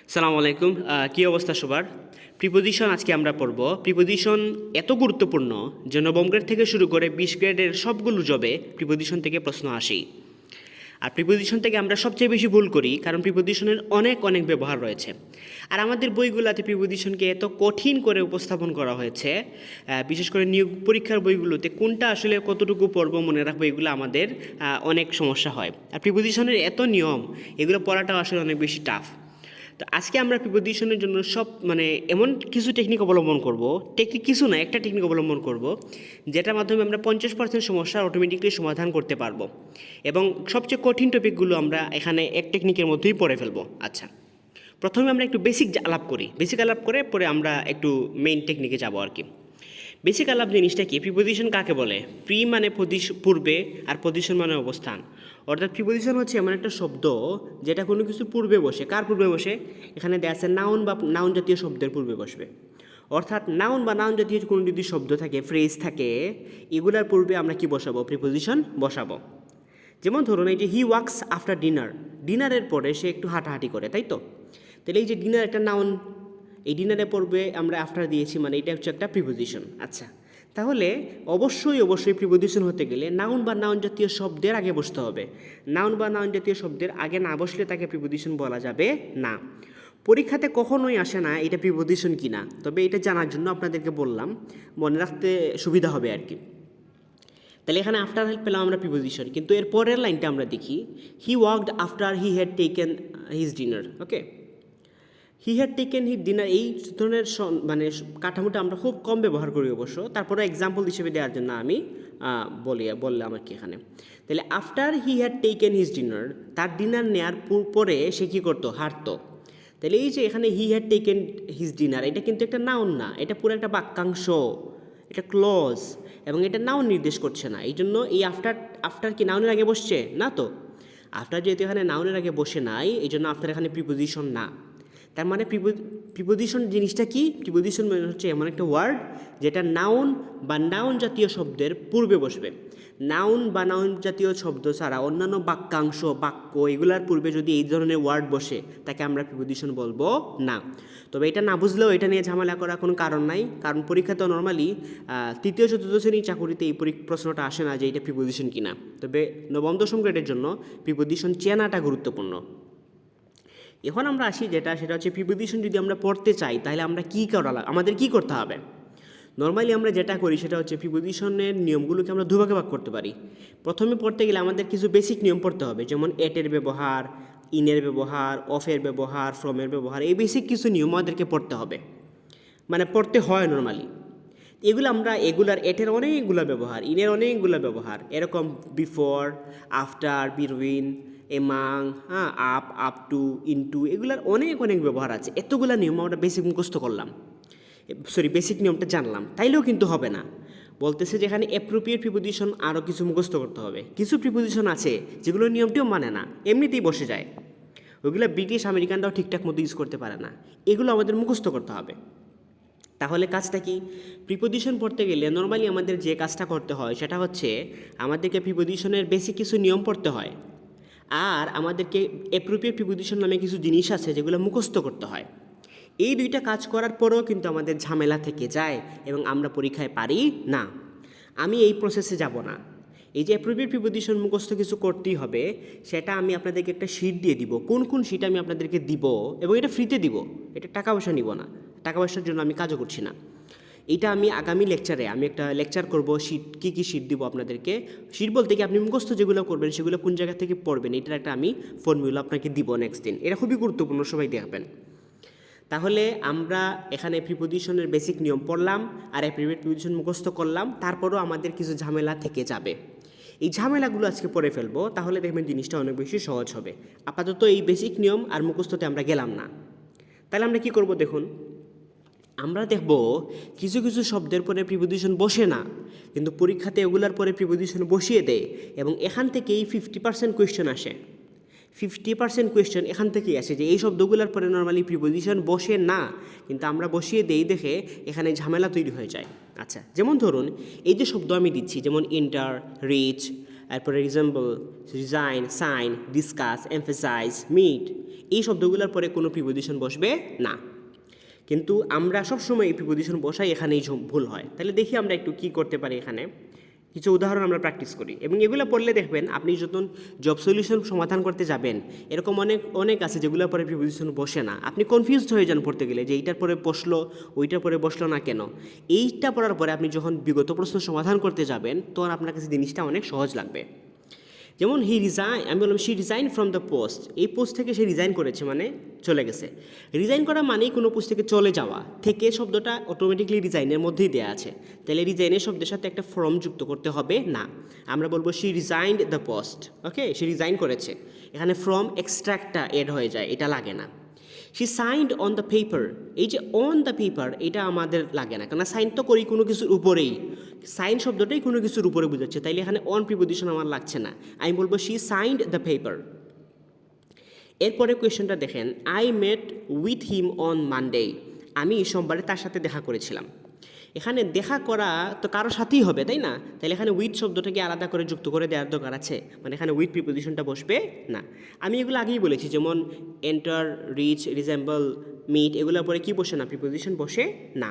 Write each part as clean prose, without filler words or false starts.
সালামু আলাইকুম। কি অবস্থা সবার? প্রিপোজিশন আজকে আমরা পড়ব। প্রিপোজিশন এত গুরুত্বপূর্ণ যে নবম গ্রেড থেকে শুরু করে 20 গ্রেডের সবগুলো জবে প্রিপোজিশন থেকে প্রশ্ন আসেই। আর প্রিপোজিশন থেকে আমরা সবচেয়ে বেশি ভুল করি, কারণ প্রিপোজিশনের অনেক অনেক ব্যবহার রয়েছে। আর আমাদের বইগুলোতে প্রিপোজিশনকে এত কঠিন করে উপস্থাপন করা হয়েছে, বিশেষ করে নিয়োগ পরীক্ষার বইগুলোতে কোনটা আসলে কতটুকু পড়ব মনে রাখবো, এগুলো আমাদের অনেক সমস্যা হয়। আর প্রিপোজিশনের এত নিয়ম, এগুলো পড়াটাও আসলে অনেক বেশি টাফ। তো আজকে আমরা প্রিপোজিশনের জন্য এমন কিছু টেকনিক অবলম্বন করব, একটা টেকনিক অবলম্বন করব, যেটার মাধ্যমে আমরা 50% সমস্যা অটোমেটিকলি সমাধান করতে পারবো, এবং সবচেয়ে কঠিন টপিকগুলো আমরা এখানে এক টেকনিকের মধ্যেই পড়ে ফেলবো। আচ্ছা, প্রথমে আমরা একটু বেসিক আলাপ করে পরে আমরা একটু মেইন টেকনিকে যাব আর কি। বেসিক আলাপ জিনিসটা কি? প্রিপোজিশন কাকে বলে? প্রি মানে পূর্বে, আর পজিশন মানে অবস্থান। অর্থাৎ প্রিপোজিশন হচ্ছে এমন একটা শব্দ যেটা কোনো কিছু পূর্বে বসে। কার পূর্বে বসে? এখানে দেয়া আছে নাউন বা নাউন জাতীয় শব্দের পূর্বে বসবে। অর্থাৎ নাউন বা নাউন জাতীয় কোনো যদি শব্দ থাকে, ফ্রেজ থাকে, এগুলার পূর্বে আমরা কি বসাবো? প্রিপোজিশন বসাবো। যেমন ধরুন, এই যে হি ওয়াক্স আফটার ডিনার, ডিনারের পরে সে একটু হাঁটাহাঁটি করে, তাই তো? তাহলে এই যে ডিনার একটা নাউন, এই ডিনারের পূর্বে আমরা আফটার দিয়েছি, মানে এটা হচ্ছে একটা প্রিপোজিশন। আচ্ছা, তাহলে অবশ্যই প্রিপোজিশন হতে গেলে নাউন বা নাউন জাতীয় শব্দের আগে বসতে হবে। নাউন বা নাউন জাতীয় শব্দের আগে না বসলে তাকে প্রিপোজিশন বলা যাবে না। পরীক্ষাতে কখনোই আসে না এটা প্রিপোজিশন কিনা, তবে এটা জানার জন্য আপনাদেরকে বললাম, মনে রাখতে সুবিধা হবে আর কি। তাহলে এখানে আফটার হেল্প পেলাম আমরা প্রিপোজিশন, কিন্তু এর পরের লাইনটা আমরা দেখি, he walked after he had taken his dinner. Okay, he had taken his dinner, এই ধরনের কাঠামোটা আমরা খুব কম ব্যবহার করি অবশ্য। তারপরে এক্সাম্পল হিসেবে দেওয়ার জন্য আমি বললাম আর কি এখানে। তাহলে after he had taken his dinner, তার ডিনার নেওয়ার পরে সে কী করতো? হাঁটতো। তাহলে এই যে এখানে হি হ্যাড টেকেন হিজ ডিনার, এটা কিন্তু একটা নাউন না, এটা পুরো একটা বাক্যাংশ, এটা ক্লজ, এবং এটা নাউন নির্দেশ করছে না। এই জন্য এই আফটার কি নাউনের আগে বসছে না? তো আফটার যেহেতু এখানে নাউনের আগে বসে নাই, এই জন্য আফটার এখানে প্রিপোজিশন না। তার মানে প্রিপোজিশন জিনিসটা কি? প্রিপোজিশন মানে হচ্ছে এমন একটা ওয়ার্ড যেটা নাউন বা নাউন জাতীয় শব্দের পূর্বে বসবে। নাউন বা নাউন জাতীয় শব্দ ছাড়া অন্যান্য বাক্যাংশ, বাক্য, এগুলার পূর্বে যদি এই ধরনের ওয়ার্ড বসে, তাকে আমরা প্রিপোজিশন বলবো না। তবে এটা না বুঝলেও এটা নিয়ে ঝামেলা করার কোনো কারণ নাই, কারণ পরীক্ষা তো নর্মালি তৃতীয় চতুর্থ শ্রেণীর চাকুরিতে এই প্রশ্নটা আসে না যে এটা প্রিপোজিশন কিনা। তবে নবম দশম গ্রেডের জন্য প্রিপোজিশন চেনাটা গুরুত্বপূর্ণ। এখন আমরা আসি সেটা হচ্ছে প্রিপোজিশন যদি আমরা পড়তে চাই, তাহলে আমরা আমাদের কী করতে হবে? নর্মালি আমরা যেটা করি সেটা হচ্ছে প্রিপোজিশনের নিয়মগুলোকে আমরা দুভাগে ভাগ করতে পারি। প্রথমে পড়তে গেলে আমাদের কিছু বেসিক নিয়ম পড়তে হবে, যেমন এটের ব্যবহার, ইনের ব্যবহার, অফের ব্যবহার, ফ্রমের ব্যবহার। এই বেসিক কিছু নিয়ম আমাদেরকে পড়তে হবে, মানে পড়তে হয় নর্মালি। এগুলার এটের অনেকগুলো ব্যবহার, ইনের অনেকগুলো ব্যবহার, এরকম before, after, between, among, up to, into, এগুলার অনেক অনেক ব্যবহার আছে। এতগুলো নিয়ম আমরা বেসিক নিয়মটা জানলাম, তাইলেও কিন্তু হবে না। বলতেছে যেখানে অ্যাপ্রোপ্রিয়েট প্রিপোজিশন আরও কিছু মুখস্থ করতে হবে। কিছু প্রিপোজিশন আছে যেগুলো নিয়মটিও মানে না, এমনিতেই বসে যায়। ওইগুলো ব্রিটিশ আমেরিকানরাও ঠিকঠাক মতো ইউজ করতে পারে না, এগুলো আমাদের মুখস্থ করতে হবে। তাহলে কাজটা কি? প্রিপোজিশন পড়তে গেলে নর্মালি আমাদের যে কাজটা করতে হয় সেটা হচ্ছে আমাদেরকে প্রিপোজিশনের বেসিক কিছু নিয়ম পড়তে হয়, আর আমাদেরকে অ্যাপ্রোপ্রিয়েট প্রিপোজিশন নামে কিছু জিনিস আছে যেগুলো মুখস্থ করতে হয়। এই দুইটা কাজ করার পরেও কিন্তু আমাদের ঝামেলা থেকে যায় এবং আমরা পরীক্ষায় পারি না। আমি এই প্রসেসে যাব না। এই যে অ্যাপ্রোপ্রিয়েট প্রিপোজিশন মুখস্থ কিছু করতেই হবে, সেটা আমি আপনাদেরকে একটা শিট দিয়ে দিব। কোন শিট আমি আপনাদেরকে দিব, এবং এটা ফ্রিতে দিব, এটা টাকা পয়সা নিব না, টাকা পয়সার জন্য আমি কাজও করছি না। এটা আমি আগামী লেকচারে একটা লেকচার করব, কী শিট দিব আপনাদেরকে। শিট বলতে কি, আপনি মুখস্থ যেগুলো করবেন সেগুলো কোন জায়গা থেকে পড়বেন, এটার একটা আমি ফর্মুলা আপনাকে দিব নেক্সট দিন। এটা খুবই গুরুত্বপূর্ণ, সবাই দেখবেন। তাহলে আমরা এখানে প্রিপোজিশনের বেসিক নিয়ম পড়লাম, আর অ্যাপ্রোপ্রিয়েট প্রিপোজিশন মুখস্থ করলাম, তারপরও আমাদের কিছু ঝামেলা থেকে যাবে। এই ঝামেলাগুলো আজকে পড়ে ফেলবো, তাহলে দেখবেন জিনিসটা অনেক বেশি সহজ হবে। আপাতত এই বেসিক নিয়ম আর মুখস্থতে আমরা গেলাম না। তাহলে আমরা কি করব দেখুন, আমরা দেখব কিছু কিছু শব্দের পরে প্রিপোজিশন বসে না, কিন্তু পরীক্ষাতে এগুলার পরে প্রিপোজিশন বসিয়ে দেয়, এবং এখান থেকেই 50% কোয়েশ্চেন আসে। 50% কোয়েশ্চেন এখান থেকেই আসে যে এই শব্দগুলোর পরে নর্মালি প্রিপোজিশন বসে না, কিন্তু আমরা বসিয়ে দেই দেখে এখানে ঝামেলা তৈরি হয়ে যায়। আচ্ছা, যেমন ধরুন এই যে শব্দ আমি দিচ্ছি, যেমন এন্টার, রিচ, এরপরে resemble, resign, sign, discuss, emphasize, meet, এই শব্দগুলোর পরে কোনো প্রিপোজিশন বসবে না। কিন্তু আমরা সবসময় এই প্রিপোজিশন বসাই, এখানেই ভুল হয়। তাহলে দেখি আমরা একটু কী করতে পারি। এখানে কিছু উদাহরণ আমরা প্র্যাকটিস করি এবং এগুলো পড়লে দেখবেন আপনি যখন জব সলিউশন সমাধান করতে যাবেন, এরকম অনেক আছে যেগুলোর পরে প্রিপোজিশন বসে না। আপনি কনফিউজড হয়ে যান পড়তে গেলে যে এইটার পরে বসলো, ওইটার পরে বসলো না কেন। এইটা পড়ার পরে আপনি যখন বিগত প্রশ্ন সমাধান করতে যাবেন, তখন আপনার কাছে জিনিসটা অনেক সহজ লাগবে। যেমন আমি বললাম she resign from the post, এই পোস্ট থেকে সে রিজাইন করেছে মানে চলে গেছে। রিজাইন করা মানেই কোনো পোস্ট থেকে চলে যাওয়া, থেকে শব্দটা অটোমেটিকলি রিজাইনের মধ্যেই দেওয়া আছে। তাহলে রিজাইনের শব্দের সাথে একটা ফর্ম যুক্ত করতে হবে না, আমরা বলবো she resigned the post. Okay, say resign করেছে, এখানে ফ্রম এক্সট্রাক্টটা এড হয়ে যায়, এটা লাগে না। She signed on the paper, এই যে অন দ্য পেপার এটা আমাদের লাগে না, কারণ সাইন তো করি কোনো কিছুর উপরেই, সাইন শব্দটাই কোনো কিছুর উপরে বোঝাচ্ছে, তাইলে এখানে অন প্রিপোজিশন আমার লাগছে না। আমি বলবো শি সাইন্ড দ্য পেপার। এরপরে কোয়েশ্চনটা দেখেন, I met with him on Monday, আমি সোমবারে তার সাথে দেখা করেছিলাম। এখানে দেখা করা তো কারোর সাথেই হবে, তাই না? তাহলে এখানে উইথ শব্দটাকে আলাদা করে যুক্ত করে দেওয়ার দরকার আছে, মানে এখানে উইথ প্রিপোজিশনটা বসবে না। আমি এগুলো আগেই বলেছি, যেমন এন্টার, রিচ, রিজেম্বল, মিট, এগুলোর পরে কি বসে না, প্রিপোজিশন বসে না।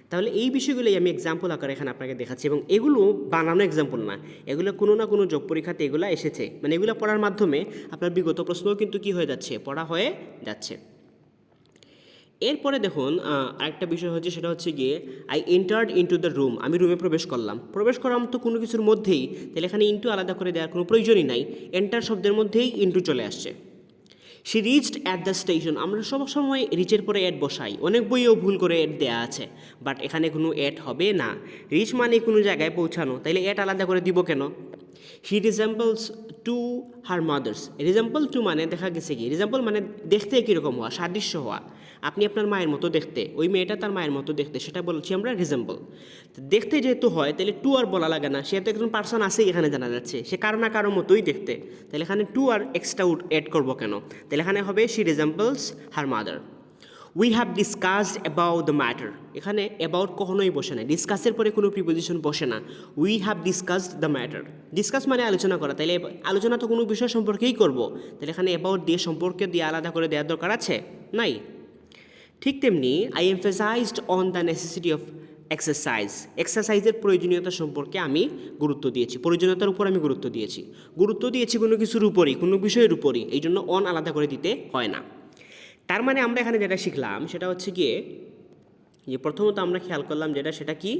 তাহলে এই বিষয়গুলোই আমি এক্সাম্পল আকারে এখানে আপনাকে দেখাচ্ছি, এবং এগুলো বানানো এক্সাম্পল না, এগুলো কোনো না কোনো জব পরীক্ষাতে এগুলো এসেছে, মানে এগুলো পড়ার মাধ্যমে আপনার বিগত প্রশ্নও কিন্তু কি হয়ে যাচ্ছে, পড়া হয়ে যাচ্ছে। এরপরে দেখুন আরেকটা বিষয় হচ্ছে, সেটা হচ্ছে গিয়ে I entered into the room, আমি রুমে প্রবেশ করলাম। প্রবেশ করাম তো কোনো কিছুর মধ্যেই, তাহলে এখানে ইনটু আলাদা করে দেওয়ার কোনো প্রয়োজনই নাই, এন্টার শব্দের মধ্যেই ইনটু চলে আসছে। She reached at the station, আমরা সব সময় রিচের পরে অ্যাড বসাই, অনেক বইয়েও ভুল করে অ্যাড দেওয়া আছে, বাট এখানে কোনো অ্যাড হবে না। রিচ মানে কোনো জায়গায় পৌঁছানো, তাইলে অ্যাড আলাদা করে দিব কেন? He resembles to her mothers, resemble to মানে দেখা গেছে কি, রিজেম্বল মানে দেখতে কীরকম হওয়া, সাদৃশ্য হওয়া, আপনি আপনার মায়ের মতো দেখতে, ওই মেয়েটা তার মায়ের মতো দেখতে, সেটা বলছি আমরা রিজেম্বল। দেখতে যেহেতু হয়, তাহলে টু আর বলা লাগে না, সে তো একজন পার্সন আছেই এখানে জানা যাচ্ছে, সে কারো না কারোর মতোই দেখতে, তাহলে এখানে টু আর এক্সট্রা অ্যাড করবো কেন? তাহলে এখানে হবে she resembles her mother. We have discussed about the matter, এখানে অ্যাবাউট কখনোই বসে না, ডিসকাসের পরে কোনো প্রিপোজিশন বসে না। We have discussed the matter, discuss মানে আলোচনা করা, তাহলে আলোচনা তো কোনো বিষয় সম্পর্কেই করব, তাহলে এখানে অ্যাবাউট দিয়ে সম্পর্কে দিয়ে আলাদা করে দেওয়ার দরকার আছে নাই। ঠিক তেমনি I emphasized on the necessity of এক্সারসাইজের প্রয়োজনীয়তা সম্পর্কে আমি গুরুত্ব দিয়েছি, প্রয়োজনীয়তার উপর আমি গুরুত্ব দিয়েছি কোনো কিছুর উপরই, কোনো বিষয়ের উপরই, এই জন্য অন আলাদা করে দিতে হয় না। তার মানে আমরা এখানে যেটা শিখলাম সেটা হচ্ছে গিয়ে যে প্রথমত আমরা খেয়াল করলাম সেটা কি,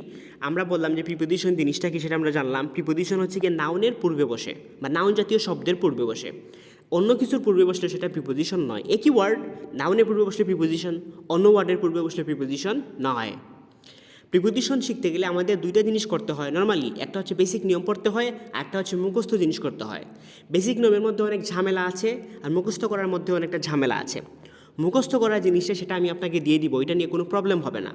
আমরা বললাম যে প্রিপোজিশন জিনিসটা কি সেটা আমরা জানলাম। প্রিপোজিশন হচ্ছে গিয়ে নাউনের পূর্বে বসে বা নাউন জাতীয় শব্দের পূর্বে বসে, অন্য কিছুর পূর্বে বসলে সেটা প্রিপোজিশন নয়। একই ওয়ার্ড নাউনের পূর্বে বসলে প্রিপোজিশন, অন্য ওয়ার্ডের পূর্বে বসলে প্রিপোজিশন নয়। প্রিপোজিশন শিখতে গেলে আমাদের দুইটা জিনিস করতে হয় নর্মালি, একটা হচ্ছে বেসিক নিয়ম পড়তে হয়, আর একটা হচ্ছে মুখস্থ জিনিস করতে হয়। বেসিক নিয়মের মধ্যে অনেক ঝামেলা আছে, আর মুখস্থ করার মধ্যে অনেকটা ঝামেলা আছে। মুখস্থ করার জিনিসটা সেটা আমি আপনাকে দিয়ে দিব, এটা নিয়ে কোনো প্রবলেম হবে না।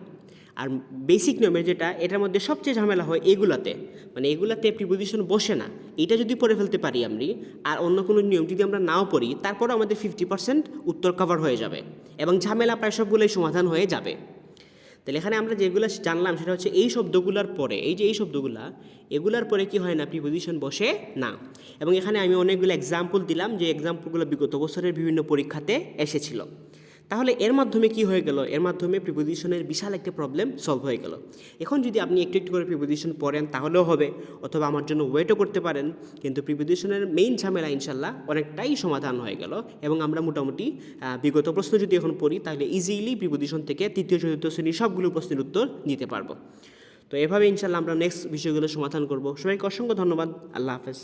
আর বেসিক নিয়মের যেটা, এটার মধ্যে সবচেয়ে ঝামেলা হয় এগুলাতে, মানে এগুলাতে প্রিপোজিশন বসে না। এটা যদি পড়ে ফেলতে পারি আমি, আর অন্য কোনো নিয়ম যদি আমরা নাও পড়ি, তারপরও আমাদের 50% উত্তর কভার হয়ে যাবে এবং ঝামেলা প্রায় সবগুলোই সমাধান হয়ে যাবে। তাহলে এখানে আমরা যেগুলো জানলাম সেটা হচ্ছে এই শব্দগুলোর পরে, এই শব্দগুলা, এগুলার পরে কি হয় না, প্রিপোজিশন বসে না। এবং এখানে আমি অনেকগুলো এক্সাম্পল দিলাম, যে এক্সাম্পলগুলো বিগত বছরের বিভিন্ন পরীক্ষাতে এসেছিল। তাহলে এর মাধ্যমে কি হয়ে গেল, এর মাধ্যমে প্রিপোজিশনের বিশাল একটা প্রবলেম সলভ হয়ে গেল। এখন যদি আপনি একটু একটু করে প্রিপোজিশন পড়েন তাহলেও হবে, অথবা আমার জন্য ওয়েটও করতে পারেন, কিন্তু প্রিপোজিশনের মেইন ঝামেলা ইনশাল্লাহ অনেকটাই সমাধান হয়ে গেল। এবং আমরা মোটামুটি বিগত প্রশ্ন যদি এখন পড়ি, তাহলে ইজিলি প্রিপোজিশন থেকে তৃতীয় চতুর্থ শ্রেণীর সবগুলো প্রশ্নের উত্তর দিতে পারবো। তো এভাবে ইনশাল্লাহ আমরা নেক্সট বিষয়গুলো সমাধান করব। সবাইকে অসংখ্য ধন্যবাদ। আল্লাহ হাফেজ।